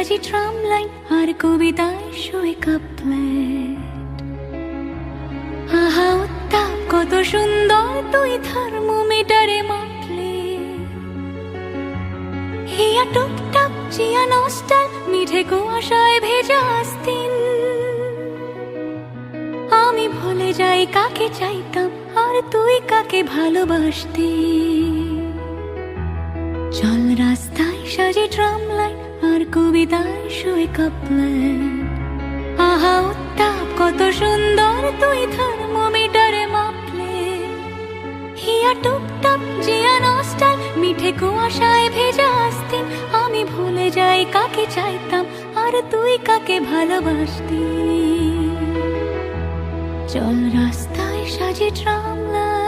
সাজি tram line আর কবিতায় শুয়ে কাপলেট। আহা উত্তাপ কত সুন্দর তুই থার্মোমিটারে মাপলে। হিয়া টুপটাপ চিয়া নস্টাল মিঠে কুয়াশায় ভেজা আস্তিন। আমি ভুলে যাই কাকে চাইতাম আর তুই কাকে ভালোবাসতি। চল রাস্তায় সাজে ট্রাম লাইন আর কবিতায় শুয়ে কাপলেট। আহা উত্তাপ কত সুন্দর তুই থার্মোমিটারে মাপলে। হিয়া টুপটাপ জিয়া নস্টাল মিঠে কুয়াশায় ভেজা আস্তিন। আমি ভুলে যাই কাকে চাইতাম আর তুই কাকে ভালোবাসতি। চল রাস্তায় সাজে ট্রাম লাইন।